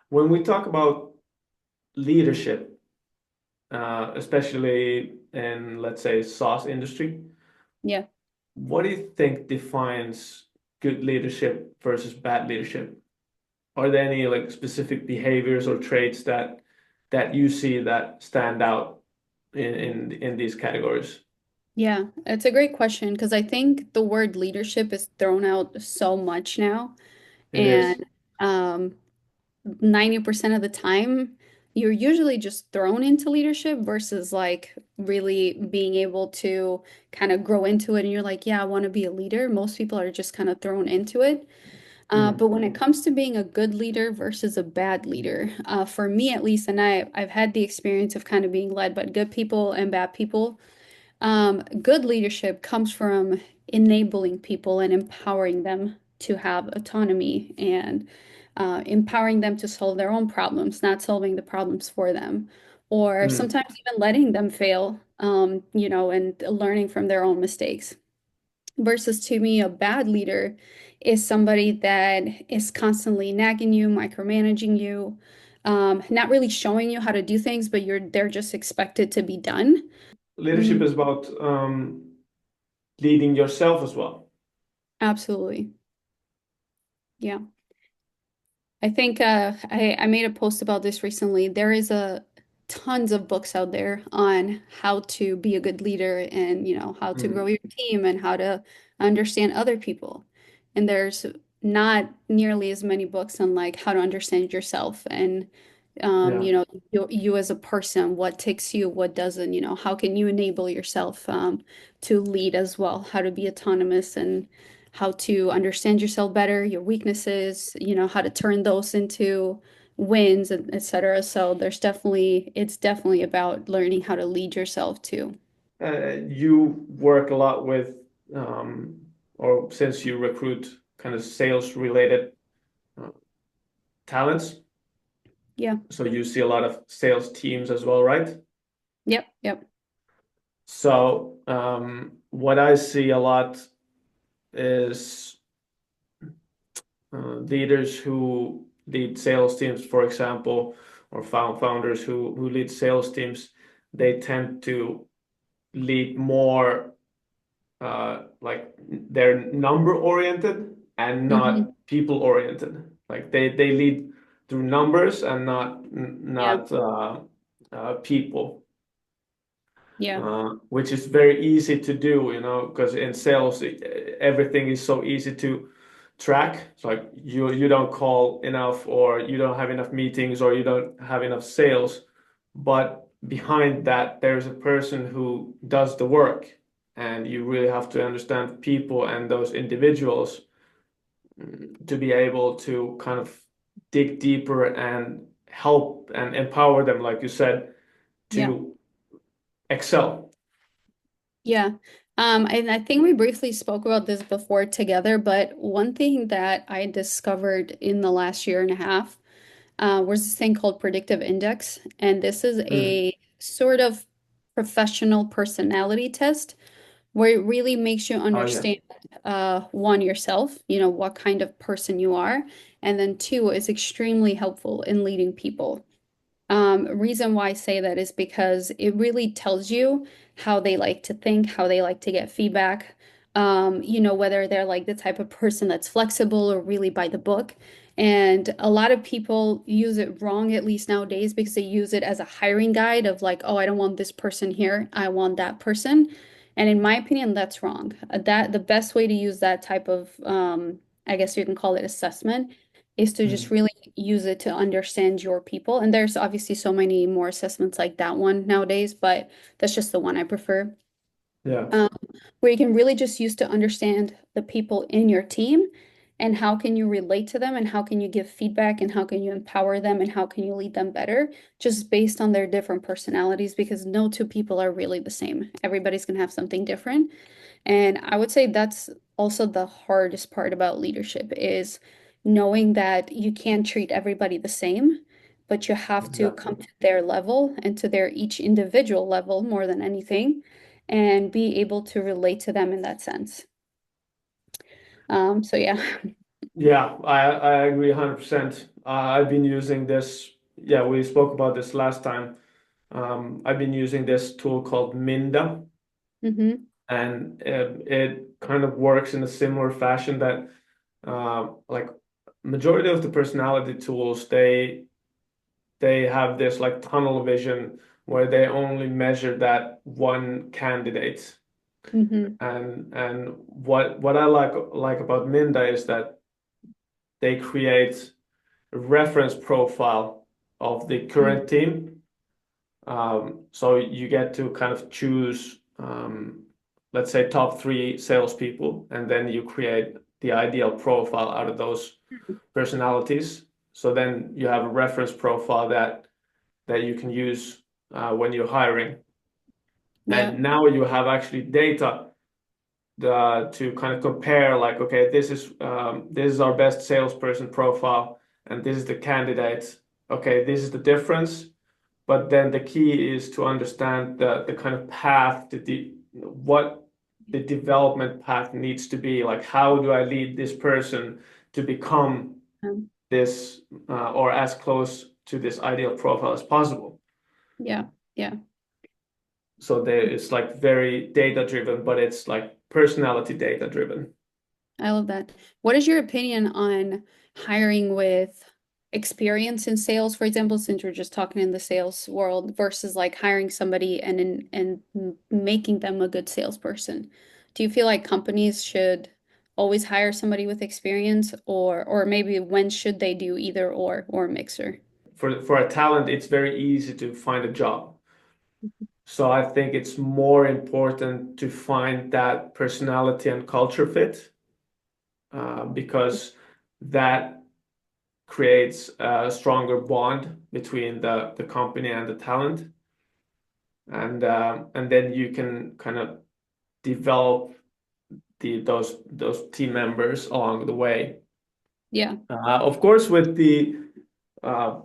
When we talk about leadership, especially in, let's say, SaaS industry, Yeah. what do you think defines good leadership versus bad leadership? Are there any like specific behaviors or traits that you see that stand out in these categories? Yeah, it's a great question because I think the word leadership is thrown out so much now. It is. And um, 90% of the time, you're usually just thrown into leadership versus like really being able to kind of grow into it. And you're like, yeah, I want to be a leader. Most people are just kind of thrown into it. But Mm, when it comes to being a good leader versus a bad leader, for me at least, and I've had the experience of kind of being led by good people and bad people. Good leadership comes from enabling people and empowering them to have autonomy and empowering them to solve their own problems, not solving the problems for them, or mm. sometimes even letting them fail, and learning from their own mistakes. Versus to me, a bad leader is somebody that is constantly nagging you, micromanaging you, not really showing you how to do things, but they're just expected to be done. Leadership Mm, is about leading yourself as well. absolutely. Yeah. I think I made a post about this recently. There is a tons of books out there on how to be a good leader and how to grow Mm, your team and how to understand other people. And there's not nearly as many books on like how to understand yourself and yeah. you as a person, what ticks you, what doesn't, how can you enable yourself to lead as well, how to be autonomous and how to understand yourself better, your weaknesses, how to turn those into wins, and etc. So it's definitely about learning how to lead yourself too. You work a lot with, um, or since you recruit kind of sales related uh, talents, Yeah. so you see a lot of sales teams as well, right? Yep. Yep. So what I see a lot is leaders who lead sales teams, for example, or founders who lead sales teams, they tend to lead more like they're number oriented and Hmm. not people oriented. Like they lead through numbers and Yeah. not people, Yeah. which is very easy to do, because in sales everything is so easy to track. It's like you don't call enough, or you don't have enough meetings, or you don't have enough sales, but behind that there's a person who does the work, and you really have to understand people and those individuals to be able to kind of dig deeper and help and empower them, like you said, Yeah. to excel. Yeah. And I think we briefly spoke about this before together, but one thing that I discovered in the last year and a half was this thing called predictive index. And this is Mm. a sort of professional personality test where it really makes you Oh yeah. understand one, yourself, what kind of person you are, and then two, is extremely helpful in leading people. Reason why I say that is because it really tells you how they like to think, how they like to get feedback. Whether they're like the type of person that's flexible or really by the book. And a lot of people use it wrong, at least nowadays, because they use it as a hiring guide of like, oh, I don't want this person here, I want that person. And in my opinion, that's wrong. That the best way to use that type of, I guess you can call it assessment, is to just Mm. really use it to understand your people. And there's obviously so many more assessments like that one nowadays, but that's just the one I prefer. Yeah. Um, where you can really just use to understand the people in your team and how can you relate to them and how can you give feedback and how can you empower them and how can you lead them better just based on their different personalities because no two people are really the same. Everybody's gonna have something different. And I would say that's also the hardest part about leadership is knowing that you can't treat everybody the same, but you have to come Exactly. to their level and to their each individual level more than anything and be able to relate to them in that sense. So yeah. Yeah, I agree 100%. I've been using this. Yeah, we spoke about this last time. I've been using this tool called Minda, Hmm. and it kind of works in a similar fashion that like majority of the personality tools, they have this like tunnel vision where they only measure that one candidate. Hmm. And what I like about Minda is that they create a reference profile of the current team. So you get to kind of choose, let's say, top three salespeople, and then you create the ideal profile out of those personalities. So then you have a reference profile that you can use when you're hiring. Yeah. And now you have actually data to kind of compare, like, okay, this is our best salesperson profile, and this is the candidate. Okay, this is the difference. But then the key is to understand the kind of path to what the development path needs to be. Like, how do I lead this person to become Um, this or as close to this ideal profile as possible? yeah. Yeah. So it's like very data driven, but it's like personality data driven. I love that. What is your opinion on hiring with experience in sales, for example, since we're just talking in the sales world versus like hiring somebody and making them a good salesperson? Do you feel like companies should always hire somebody with experience or maybe when should they do either or a mixer? For a talent, it's very easy to find a job. So I think it's more important to find that personality and culture fit because that creates a stronger bond between the company and the talent, and then you can kind of develop those team members along the way. Yeah. Of course, with the uh,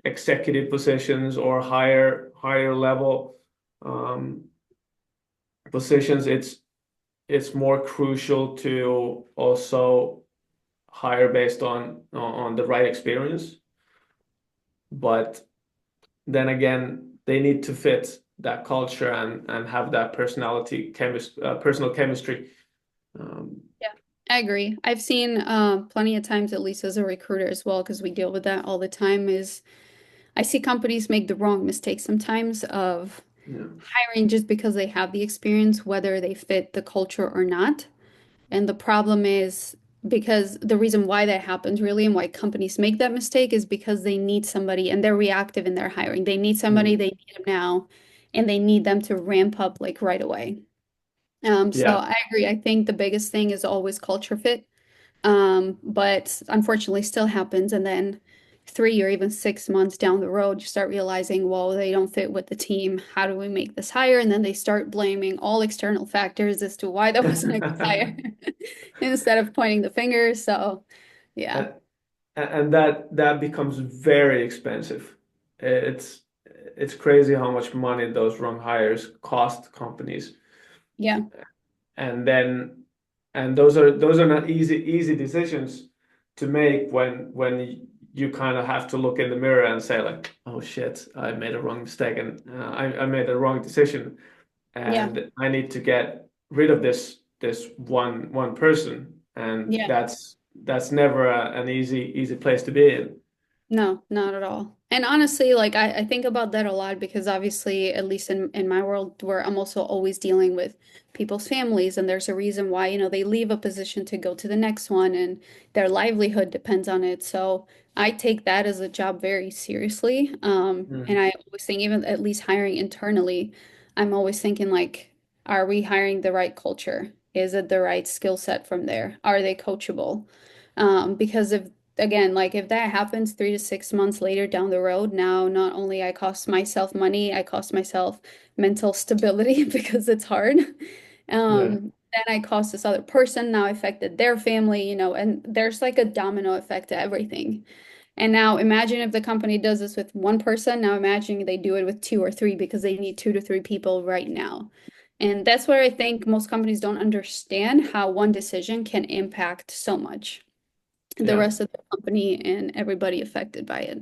executive positions or higher level um, positions, it's more crucial to also hire based on the right experience. But then again, they need to fit that culture and have that personal chemistry. Um, Yeah, I agree. I've seen plenty of times, at least as a recruiter as well, because we deal with that all the time, is I see companies make the wrong mistake sometimes of yeah. hiring just because they have the experience, whether they fit the culture or not. And the problem is because the reason why that happens really and why companies make that mistake is because they need somebody and they're reactive in their hiring. They need somebody, Mm. they need them now, and they need them to ramp up like right away. So Yeah. I agree. I think the biggest thing is always culture fit. But unfortunately still happens. And then 3 or even 6 months down the road, you start realizing, well, they don't fit with the team. How do we make this hire? And then they start blaming all external factors as to why that wasn't a good hire instead of pointing the finger. So, yeah. And, and that becomes very expensive. It's it's crazy how much money those wrong hires cost companies. Yeah. And then and those are not easy decisions to make when you kind of have to look in the mirror and say like, oh shit, I made a wrong mistake, and I made a wrong decision, Yeah. and I need to get rid of this one person, and Yeah. that's never an easy place to be in. No, not at all. And honestly, like I think about that a lot because obviously, at least in my world, where I'm also always dealing with people's families, and there's a reason why, they leave a position to go to the next one, and their livelihood depends on it. So I take that as a job very seriously. And Mhm. I always think, even at least hiring internally, I'm always thinking like, are we hiring the right culture? Is it the right skill set from there? Are they coachable? Because if again, like if that happens 3 to 6 months later down the road, now not only I cost myself money, I cost myself mental stability because it's hard. Yeah. Then I cost this other person, now affected their family, and there's like a domino effect to everything. And now imagine if the company does this with one person, now imagine they do it with two or three because they need 2 to 3 people right now. And that's where I think most companies don't understand how one decision can impact so much. the Yeah. rest of the company and everybody affected by it.